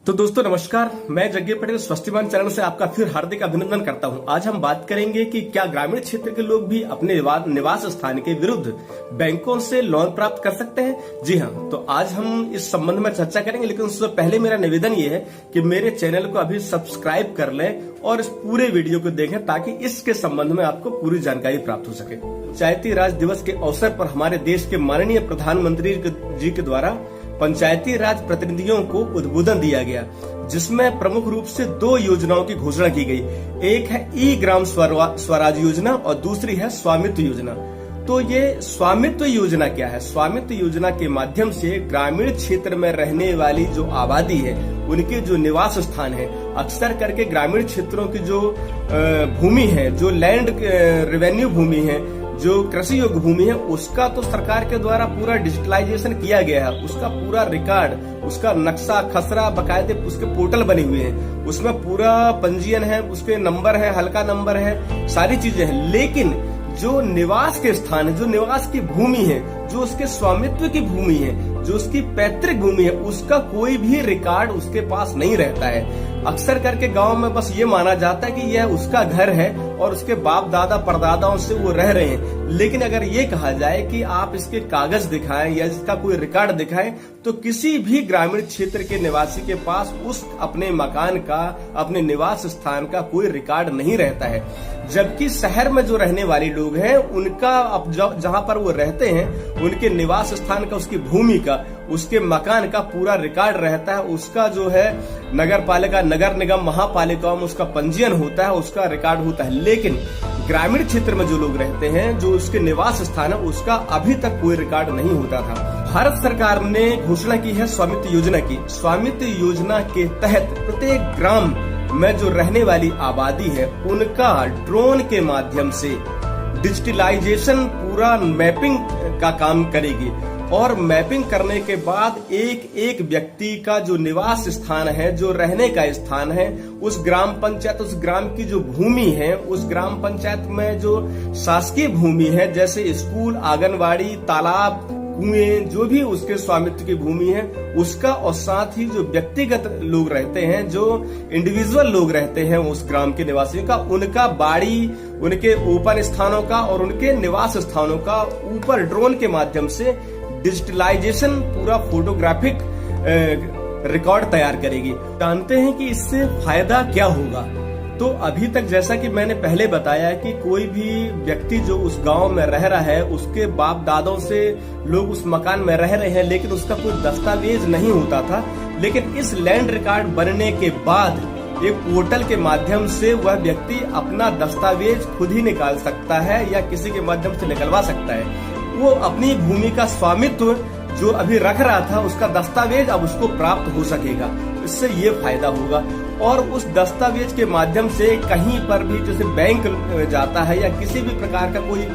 तो दोस्तों नमस्कार, मैं जग्गे पटेल स्वस्तिमान चैनल से आपका फिर हार्दिक अभिनंदन करता हूं। आज हम बात करेंगे कि क्या ग्रामीण क्षेत्र के लोग भी अपने निवास स्थान के विरुद्ध बैंकों से लोन प्राप्त कर सकते हैं। जी हां, तो आज हम इस संबंध में चर्चा करेंगे, लेकिन उससे पहले मेरा निवेदन ये है कि मेरे चैनल को अभी सब्सक्राइब कर लें और इस पूरे वीडियो को देखें ताकि इसके संबंध में आपको पूरी जानकारी प्राप्त हो सके। पंचायती राज दिवस के अवसर पर हमारे देश के माननीय प्रधानमंत्री जी के द्वारा पंचायती राज प्रतिनिधियों को उद्बोधन दिया गया, जिसमें प्रमुख रूप से 2 योजनाओं की घोषणा की गई। एक है ई ग्राम स्वराज योजना और दूसरी है स्वामित्व योजना। तो ये स्वामित्व योजना क्या है? स्वामित्व योजना के माध्यम से ग्रामीण क्षेत्र में रहने वाली जो आबादी है, उनके जो निवास स्थान है, अक्सर करके ग्रामीण क्षेत्रों की जो भूमि है, जो लैंड रेवेन्यू भूमि है, जो कृषि योग्य भूमि है, उसका तो सरकार के द्वारा पूरा डिजिटलाइजेशन किया गया है। उसका पूरा रिकॉर्ड, उसका नक्शा खसरा बकायदे उसके पोर्टल बने हुए हैं, उसमें पूरा पंजीयन है, उसके नंबर है, हल्का नंबर है, सारी चीजें हैं। लेकिन जो निवास के स्थान है, जो निवास की भूमि है, जो उसके स्वामित्व की भूमि है, जो उसकी पैतृक भूमि है, उसका कोई भी रिकॉर्ड उसके पास नहीं रहता है। अक्सर करके गांव में बस ये माना जाता है कि यह उसका घर है और उसके बाप दादा परदादाओं से वो रह रहे हैं। लेकिन अगर ये कहा जाए कि आप इसके कागज दिखाएं या इसका कोई रिकॉर्ड दिखाएं, तो किसी भी ग्रामीण क्षेत्र के निवासी के पास उस अपने मकान का, अपने निवास स्थान का कोई रिकॉर्ड नहीं रहता है। जबकि शहर में जो रहने वाले लोग हैं, उनका अब जहां पर वो रहते हैं, उनके निवास स्थान का, उसकी भूमि का, उसके मकान का पूरा रिकॉर्ड रहता है। उसका जो है नगर पालिका, नगर निगम, महापालिकाओं में उसका पंजीयन होता है, उसका रिकॉर्ड होता है। लेकिन ग्रामीण क्षेत्र में जो लोग रहते हैं, जो उसके निवास स्थान है, उसका अभी तक कोई रिकॉर्ड नहीं होता था। भारत सरकार ने घोषणा की है स्वामित्व योजना की। स्वामित्व योजना के तहत प्रत्येक ग्राम में जो रहने वाली आबादी है, उनका ड्रोन के माध्यम से डिजिटलाइजेशन पूरा मैपिंग का काम करेगी। और मैपिंग करने के बाद एक एक व्यक्ति का जो निवास स्थान है, जो रहने का स्थान है, उस ग्राम पंचायत, उस ग्राम की जो भूमि है, उस ग्राम पंचायत में जो शासकीय भूमि है, जैसे स्कूल, आंगनवाड़ी, तालाब, कुएं, जो भी उसके स्वामित्व की भूमि है, उसका, और साथ ही जो व्यक्तिगत लोग रहते हैं, जो इंडिविजुअल लोग रहते हैं उस ग्राम के निवासियों का, उनका बाड़ी, उनके ओपन स्थानों का और उनके निवास स्थानों का ऊपर ड्रोन के माध्यम से डिजिटलाइजेशन पूरा फोटोग्राफिक रिकॉर्ड तैयार करेगी। जानते हैं कि इससे फायदा क्या होगा? तो अभी तक जैसा कि मैंने पहले बताया कि कोई भी व्यक्ति जो उस गांव में रह रहा है, उसके बाप दादों से लोग उस मकान में रह रहे हैं, लेकिन उसका कोई दस्तावेज नहीं होता था। लेकिन इस लैंड रिकॉर्ड बनने के बाद एक पोर्टल के माध्यम से वह व्यक्ति अपना दस्तावेज खुद ही निकाल सकता है या किसी के माध्यम से निकलवा सकता है। वो अपनी भूमि का स्वामित्व जो अभी रख रहा था, उसका दस्तावेज अब उसको प्राप्त हो सकेगा। इससे ये फायदा होगा। और उस दस्तावेज के माध्यम से कहीं पर भी, जैसे बैंक जाता है या किसी भी प्रकार का कोई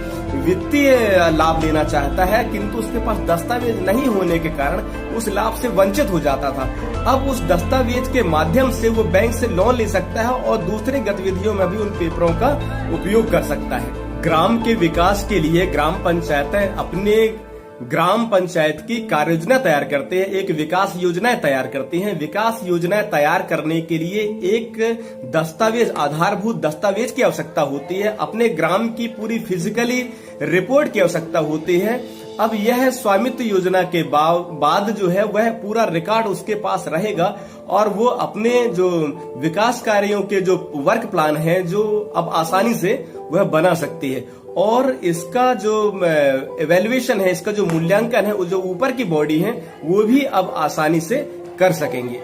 वित्तीय लाभ लेना चाहता है, किंतु उसके पास दस्तावेज नहीं होने के कारण उस लाभ से वंचित हो जाता था। अब उस दस्तावेज के माध्यम से वो बैंक से लोन ले सकता है और दूसरी गतिविधियों में भी उन पेपरों का उपयोग कर सकता है। ग्राम के विकास के लिए ग्राम पंचायतें अपने ग्राम पंचायत की कार्य योजना तैयार करते हैं, एक विकास योजनाएं तैयार करती हैं। विकास योजनाएं तैयार करने के लिए एक दस्तावेज, आधारभूत दस्तावेज की आवश्यकता होती है। अपने ग्राम की पूरी फिजिकली रिपोर्ट की आवश्यकता होती है। अब यह स्वामित्व योजना के बाद जो है वह पूरा रिकॉर्ड उसके पास रहेगा और वो अपने जो विकास कार्यों के जो वर्क प्लान है, जो अब आसानी से वह बना सकती है। और इसका जो एवेल्युएशन है, इसका जो मूल्यांकन है, वो जो ऊपर की बॉडी है, वो भी अब आसानी से कर सकेंगे।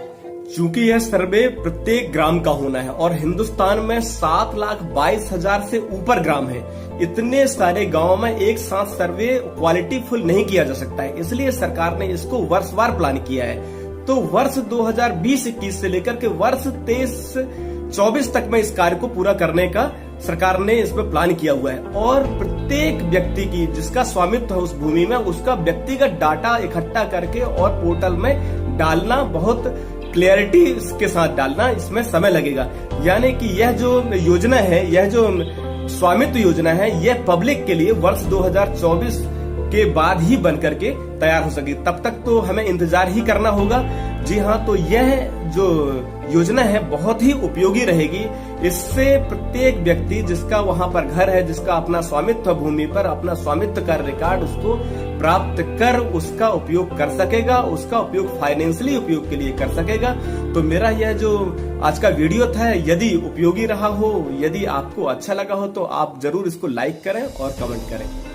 चूंकि यह सर्वे प्रत्येक ग्राम का होना है और हिंदुस्तान में 7,22,000 से ऊपर ग्राम है। इतने सारे गांव में एक साथ सर्वे क्वालिटी फुल नहीं किया जा सकता है, इसलिए सरकार ने इसको वर्षवार प्लान किया है। तो वर्ष 2020-21 से लेकर के वर्ष 23-24 तक में इस कार्य को पूरा करने का सरकार ने इसमें प्लान किया हुआ है। और प्रत्येक व्यक्ति की, जिसका स्वामित्व है उस भूमि में, उसका व्यक्तिगत डाटा इकट्ठा करके और पोर्टल में डालना, बहुत क्लियरिटी के साथ डालना, इसमें समय लगेगा। यानी कि यह जो योजना है, यह जो स्वामित्व योजना है, यह पब्लिक के लिए वर्ष 2024 के बाद ही बन करके तैयार हो सके। तब तक तो हमें इंतजार ही करना होगा जी हाँ, तो यह जो योजना है बहुत ही उपयोगी रहेगी। इससे प्रत्येक व्यक्ति जिसका वहां पर घर है, जिसका अपना स्वामित्व भूमि पर, अपना स्वामित्व का रिकॉर्ड उसको प्राप्त कर उसका उपयोग कर सकेगा, उसका उपयोग फाइनेंशियली उपयोग के लिए कर सकेगा। तो मेरा यह जो आज का वीडियो था, यदि उपयोगी रहा हो, यदि आपको अच्छा लगा हो, तो आप जरूर इसको लाइक करें और कमेंट करें।